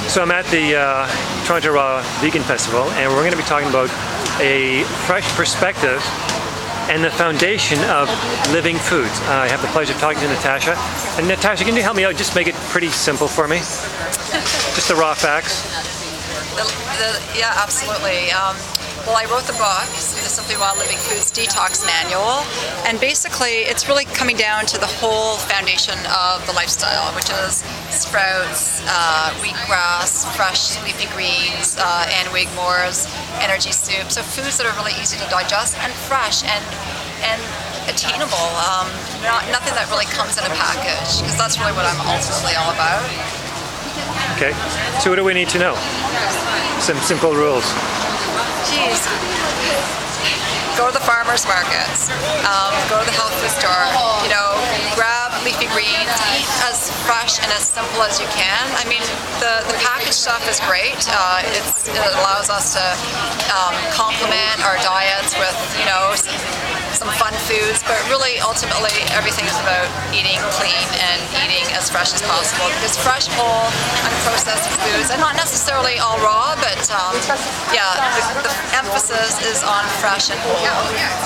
So I'm at the Toronto Raw Vegan Festival, and we're going to be talking about a fresh perspective and the foundation of living foods. I have the pleasure of talking to Natasha. And Natasha, can you help me out? Just make it pretty simple for me. Just the raw facts. Yeah, absolutely. Well, I wrote the book, the Simply Raw Living Foods Detox Manual, and basically it's really coming down to the whole foundation of the lifestyle, which is sprouts, wheatgrass, fresh leafy greens, and wigmores, energy soup. So foods that are really easy to digest and fresh and attainable. Nothing that really comes in a package, because that's really what I'm ultimately all about. Okay, so what do we need to know? Some simple rules. Geez. Go to the farmers markets, go to the health food store, grab leafy greens, eat as fresh and as simple as you can. I mean, the packaged stuff is great. It allows us to complement our diets with, some fun foods, but really, ultimately, everything is about eating clean and eating as fresh as possible, because fresh, whole, unprocessed foods, and not necessarily all raw, but the emphasis is on fresh and whole.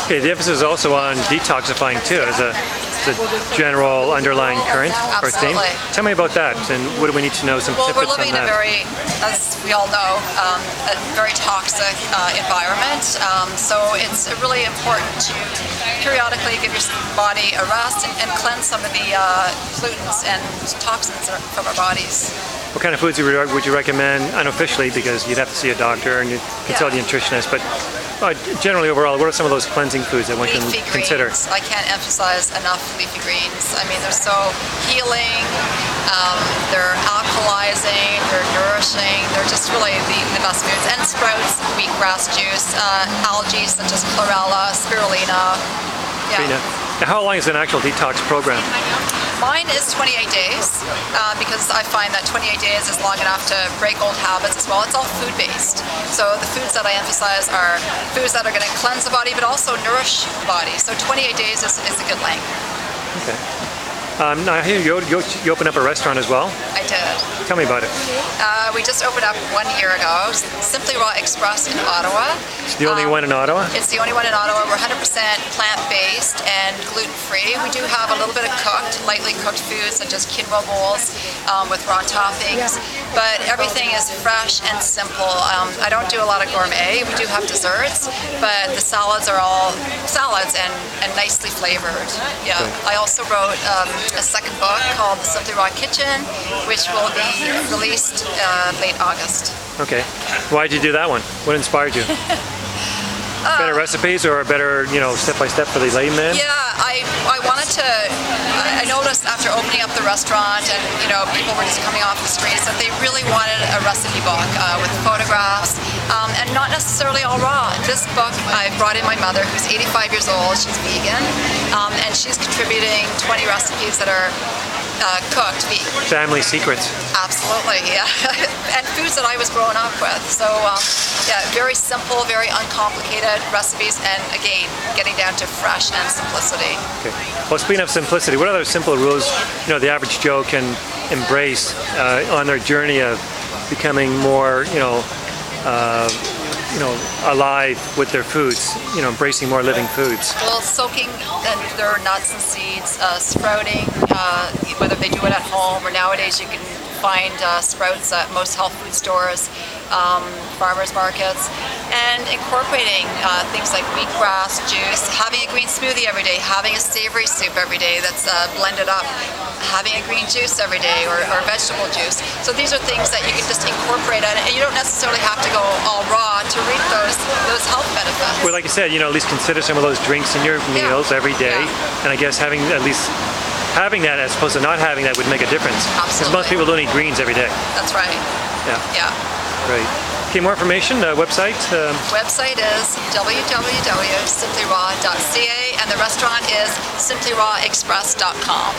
Okay, the emphasis is also on detoxifying too, as a general underlying current or theme. Tell me about that, and what do we need to know? Some tips on that. Well, we're living in a very, as we all know, a very toxic environment. So it's really important to periodically give your body a rest and cleanse some of the pollutants and toxins from our bodies. What kind of foods would you recommend unofficially, because you'd have to see a doctor and you'd consult a nutritionist, but generally overall, what are some of those cleansing foods that one can consider? I can't emphasize enough leafy greens. I mean, they're so healing, they're alkalizing, they're nourishing, they're just really the best foods. And sprouts, wheatgrass juice, algae such as chlorella, spirulina. Yeah. Now, how long is an actual detox program? Mine is 28 days because I find that 28 days is long enough to break old habits as well. It's all food-based. So the foods that I emphasize are foods that are going to cleanse the body but also nourish the body. So 28 days is a good length. Okay. Now, I hear you opened up a restaurant as well? I did. Tell me about it. We just opened up 1 year ago, Simply Raw Express in Ottawa. It's the only one in Ottawa? It's the only one in Ottawa. We're 100% plant-based and gluten-free. We do have a little bit of lightly cooked foods such as quinoa bowls with raw toppings, but everything is fresh and simple. I don't do a lot of gourmet. We do have desserts, but the salads are all salads and nicely flavored. Yeah. I also wrote a second book called The Simply Raw Kitchen, which will be released late August. Okay. Why did you do that one? What inspired you? Better recipes or a better, step-by-step for the layman? Yeah, I wanted to, I noticed after opening up the restaurant and, people were just coming off the streets that they really wanted a recipe book with photographs and not necessarily all raw. This book, I brought in my mother, who's 85 years old. She's vegan, and she's contributing 20 recipes that are cooked vegan. Family secrets. Absolutely, yeah. And foods that I was growing up with. So, very simple, very uncomplicated recipes, and again, getting down to fresh and simplicity. Okay. Well, speaking of simplicity, what other simple rules, the average Joe can embrace on their journey of becoming more, alive with their foods, embracing more living foods? Well, soaking their nuts and seeds, sprouting, whether they do it at home or nowadays you can find sprouts at most health food stores, farmers markets, and incorporating things like wheatgrass juice, having a green smoothie every day, having a savory soup every day that's blended up, having a green juice every day or vegetable juice. So these are things that you can just incorporate in, and you don't necessarily have to go all raw to reap those health benefits. Well, like you said, at least consider some of those drinks in your meals every day, and I guess having that as opposed to not having that would make a difference. Absolutely. Because most people don't eat greens every day. That's right. Yeah. Great. Okay, more information, website? Website is www.simplyraw.ca, and the restaurant is simplyrawexpress.com.